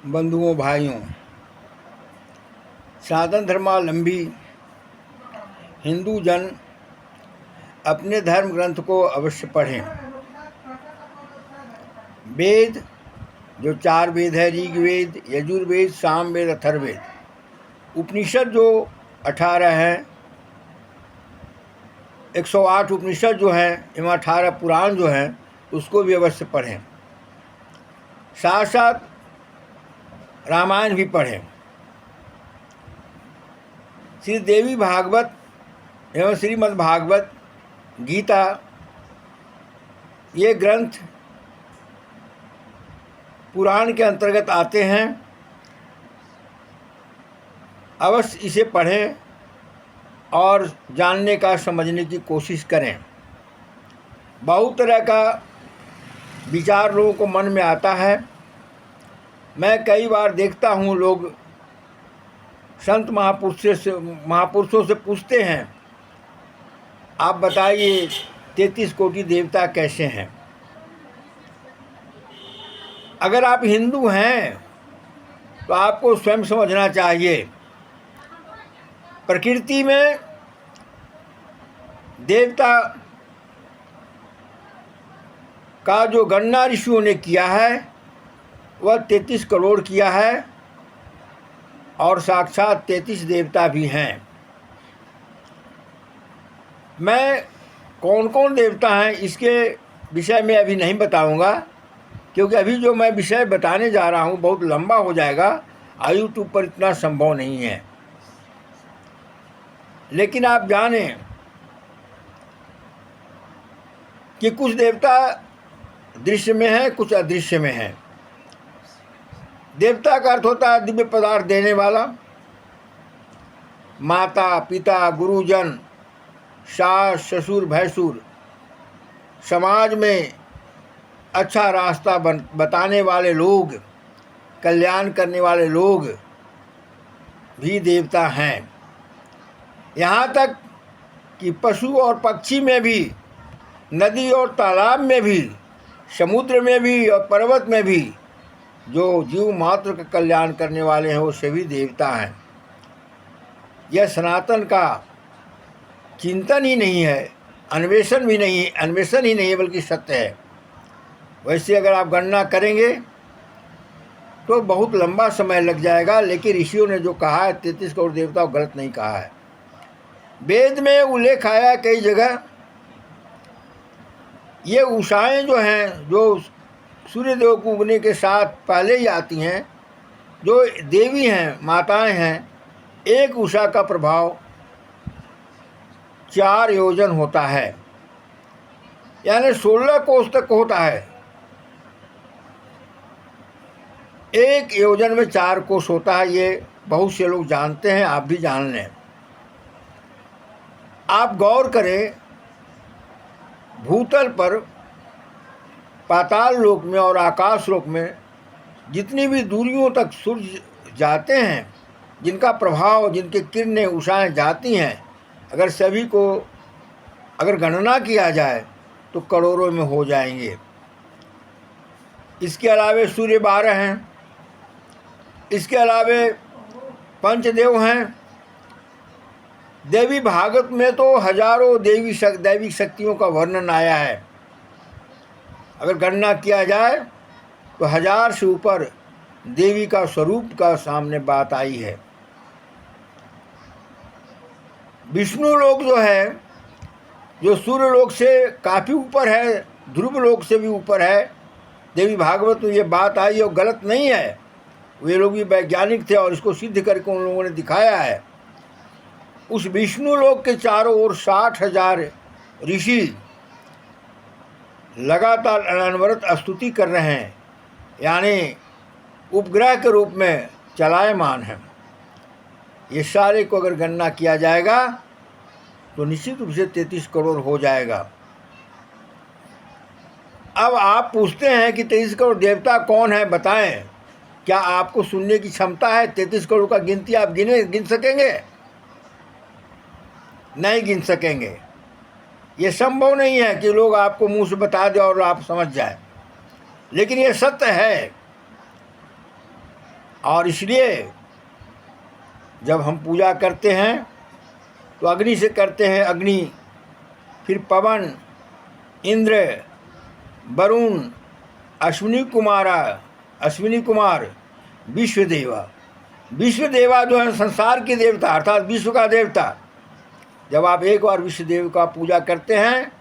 बंधुओं भाइयों, सनातन धर्मावलंबी हिंदू जन अपने धर्म ग्रंथ को अवश्य पढ़ें। वेद जो 4 वेद है, ऋग्वेद, यजुर्वेद, सामवेद, अथर्ववेद, उपनिषद जो 18 हैं, 108 उपनिषद जो हैं एवं 18 पुराण जो हैं, उसको भी अवश्य पढ़ें। साथ साथ रामायण भी पढ़ें। श्री देवी भागवत एवं श्रीमद् भागवत गीता, ये ग्रंथ पुराण के अंतर्गत आते हैं। अवश्य इसे पढ़ें और जानने का, समझने की कोशिश करें। बहुत तरह का विचार लोगों को मन में आता है। मैं कई बार देखता हूँ, लोग संत महापुरुषों से पूछते हैं, आप बताइए 33 कोटि देवता कैसे हैं। अगर आप हिंदू हैं तो आपको स्वयं समझना चाहिए। प्रकृति में देवता का जो गणना ऋषियों ने किया है वह 33 करोड़ किया है, और साक्षात 33 देवता भी हैं। मैं कौन कौन देवता हैं इसके विषय में अभी नहीं बताऊंगा, क्योंकि अभी जो मैं विषय बताने जा रहा हूं बहुत लंबा हो जाएगा, यूट्यूब पर इतना संभव नहीं है। लेकिन आप जानें कि कुछ देवता दृश्य में हैं, कुछ अदृश्य में हैं। देवता का अर्थ होता है दिव्य पदार्थ देने वाला। माता, पिता, गुरुजन, सास, ससुर, भैंसुर, समाज में अच्छा रास्ता बताने वाले लोग, कल्याण करने वाले लोग भी देवता हैं। यहाँ तक कि पशु और पक्षी में भी, नदी और तालाब में भी, समुद्र में भी और पर्वत में भी जो जीव मात्र का कल्याण करने वाले हैं वो सभी देवता हैं। यह सनातन का चिंतन ही नहीं है, अन्वेषण ही नहीं है, बल्कि सत्य है। वैसे अगर आप गणना करेंगे तो बहुत लंबा समय लग जाएगा, लेकिन ऋषियों ने जो कहा है 33 करोड़ देवता, गलत नहीं कहा है। वेद में उल्लेख आया कई जगह। ये उषाएं जो हैं, जो सूर्यदेव को उगने के साथ पहले ही आती हैं, जो देवी हैं, माताएं हैं, एक उषा का प्रभाव 4 योजन होता है, यानी 16 कोस तक होता है। एक योजन में 4 कोस होता है। ये बहुत से लोग जानते हैं, आप भी जान लें। आप गौर करें, भूतल पर, पाताल लोक में और आकाश लोक में जितनी भी दूरियों तक सूर्य जाते हैं, जिनका प्रभाव, जिनके किरणें, उषाएं जाती हैं, अगर सभी को अगर गणना किया जाए तो करोड़ों में हो जाएंगे। इसके अलावे सूर्य 12 हैं। इसके अलावे पंचदेव हैं। देवी भागवत में तो हजारों दैविक शक्तियों का वर्णन आया है। अगर गणना किया जाए तो 1000 से ऊपर देवी का स्वरूप का सामने बात आई है। विष्णु लोक जो है, जो सूर्य लोक से काफ़ी ऊपर है, ध्रुव लोक से भी ऊपर है, देवी भागवत में ये बात आई और गलत नहीं है। वे लोग भी वैज्ञानिक थे और इसको सिद्ध करके उन लोगों ने दिखाया है। उस विष्णु लोक के चारों ओर 60,000 ऋषि लगातार अनवरत स्तुति कर रहे हैं, यानी उपग्रह के रूप में चलायमान हैं। ये सारे को अगर गणना किया जाएगा तो निश्चित रूप से 33 करोड़ हो जाएगा। अब आप पूछते हैं कि 33 करोड़ देवता कौन है, बताएं। क्या आपको सुनने की क्षमता है? 33 करोड़ का गिनती आप गिन सकेंगे? नहीं गिन सकेंगे। ये संभव नहीं है कि लोग आपको मुंह से बता दें और आप समझ जाए, लेकिन ये सत्य है। और इसलिए जब हम पूजा करते हैं तो अग्नि से करते हैं, अग्नि, फिर पवन, इंद्र, वरुण, अश्विनी कुमार, विश्वदेवा। विश्वदेवा जो है संसार के देवता अर्थात विश्व का देवता। जब आप एक बार विश्वदेव का पूजा करते हैं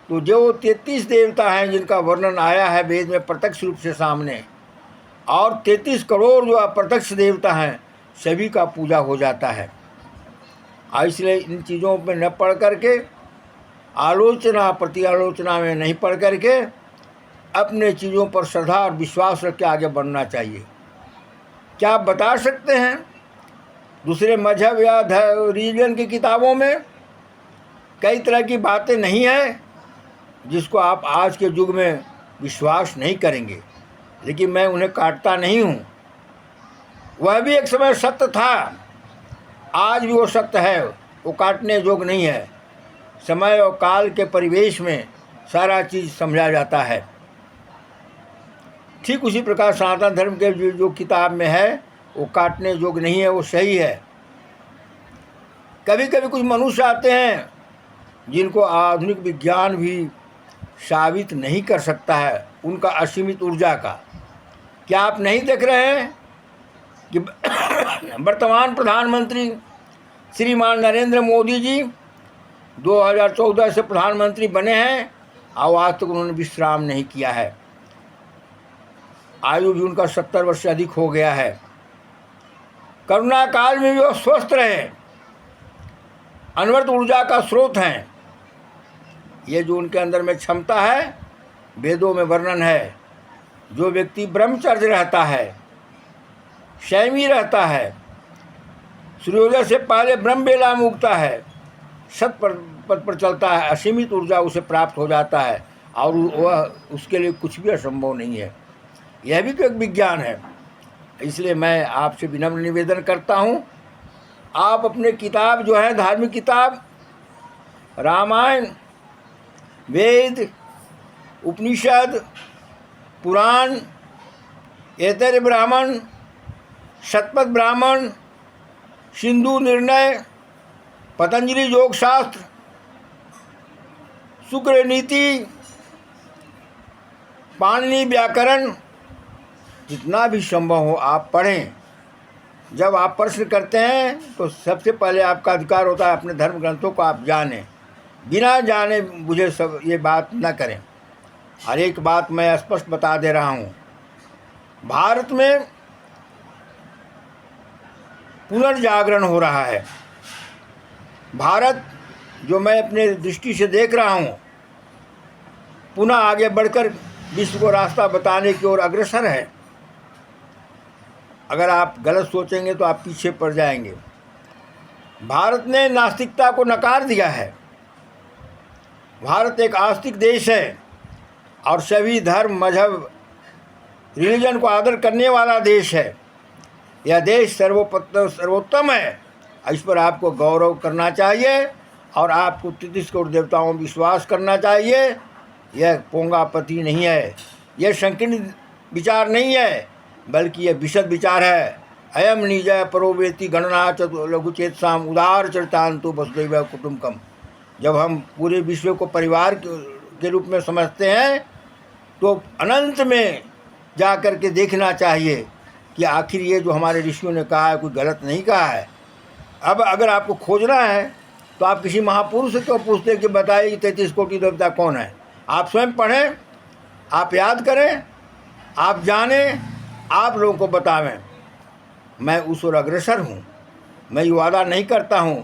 तो जो 33 देवता हैं जिनका वर्णन आया है वेद में प्रत्यक्ष रूप से सामने, और 33 करोड़ जो अप्रत्यक्ष देवता हैं, सभी का पूजा हो जाता है। इसलिए इन चीज़ों में न पढ़ करके, आलोचना प्रति आलोचना में नहीं पढ़ करके, अपने चीज़ों पर श्रद्धा और विश्वास रख के आगे बढ़ना चाहिए। क्या आप बता सकते हैं दूसरे मजहब या रिलीजन की किताबों में कई तरह की बातें नहीं हैं जिसको आप आज के युग में विश्वास नहीं करेंगे? लेकिन मैं उन्हें काटता नहीं हूँ। वह भी एक समय सत्य था, आज भी वो सत्य है, वो काटने योग्य नहीं है। समय और काल के परिवेश में सारा चीज़ समझा जाता है। ठीक उसी प्रकार सनातन धर्म के जो किताब में है वो काटने योग्य नहीं है, वो सही है। कभी कभी कुछ मनुष्य आते हैं जिनको आधुनिक विज्ञान भी साबित नहीं कर सकता है उनका असीमित ऊर्जा का। क्या आप नहीं देख रहे हैं कि वर्तमान प्रधानमंत्री श्रीमान नरेंद्र मोदी जी 2014 से प्रधानमंत्री बने हैं और आज तक उन्होंने विश्राम नहीं किया है। आयु भी उनका 70 वर्ष से अधिक हो गया है। कोरोना काल में भी वो स्वस्थ रहे, अनवरत ऊर्जा का स्रोत हैं। ये जो उनके अंदर में क्षमता है, वेदों में वर्णन है। जो व्यक्ति ब्रह्मचर्य रहता है, संयमी रहता है, सूर्योदय से पहले ब्रह्म बेला में उगता है, सत पद पर चलता है, असीमित ऊर्जा उसे प्राप्त हो जाता है और वह उसके लिए कुछ भी असंभव नहीं है। यह भी तो एक विज्ञान है। इसलिए मैं आपसे विनम्र निवेदन करता हूँ, आप अपने किताब जो है धार्मिक किताब, रामायण, वेद, उपनिषद, पुराण, ऐतरेय ब्राह्मण, शतपथ ब्राह्मण, सिंधु निर्णय, पतंजलि योग शास्त्र, शुक्र नीति, पाणिनि व्याकरण, जितना भी संभव हो आप पढ़ें। जब आप प्रश्न करते हैं तो सबसे पहले आपका अधिकार होता है अपने धर्म ग्रंथों को आप जानें। बिना जाने मुझे सब ये बात न करें। हर एक बात मैं स्पष्ट बता दे रहा हूँ। भारत में पुनर्जागरण हो रहा है। भारत जो मैं अपने दृष्टि से देख रहा हूँ, पुनः आगे बढ़कर विश्व को रास्ता बताने की ओर अग्रसर है। अगर आप गलत सोचेंगे तो आप पीछे पड़ जाएंगे। भारत ने नास्तिकता को नकार दिया है। भारत एक आस्तिक देश है और सभी धर्म, मजहब, रिलीजन को आदर करने वाला देश है। यह देश सर्वोत्तम है। इस पर आपको गौरव करना चाहिए और आपको 33 करोड़ देवताओं में विश्वास करना चाहिए। यह पोंगापति नहीं है, यह संकीर्ण विचार नहीं है, बल्कि यह विशद विचार है। अयम निजय परोवेति गणना लघुचेतसाम उदार चरितांतु वसुदैव कुटुंबकम। जब हम पूरे विश्व को परिवार के रूप में समझते हैं तो अनंत में जा कर के देखना चाहिए कि आखिर ये जो हमारे ऋषियों ने कहा है कोई गलत नहीं कहा है। अब अगर आपको खोजना है तो आप किसी महापुरुष से क्यों पूछते कि बताइए 33 कोटि देवता कौन है? आप स्वयं पढ़ें, आप याद करें, आप जानें, आप लोगों को बतावें। मैं उस ओर अग्रसर हूँ। मैं ये वादा नहीं करता हूँ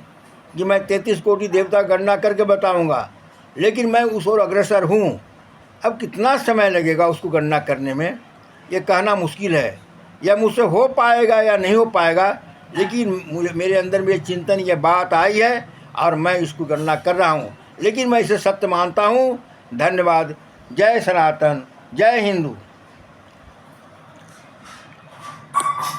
कि मैं 33 कोटि देवता गणना करके बताऊँगा, लेकिन मैं उस ओर अग्रसर हूँ। अब कितना समय लगेगा उसको गणना करने में, ये कहना मुश्किल है। यह मुझसे हो पाएगा या नहीं हो पाएगा, लेकिन मेरे अंदर में चिंतन, ये बात आई है और मैं इसको गणना कर रहा हूँ। लेकिन मैं इसे सत्य मानता हूँ। धन्यवाद। जय सनातन, जय हिंदू।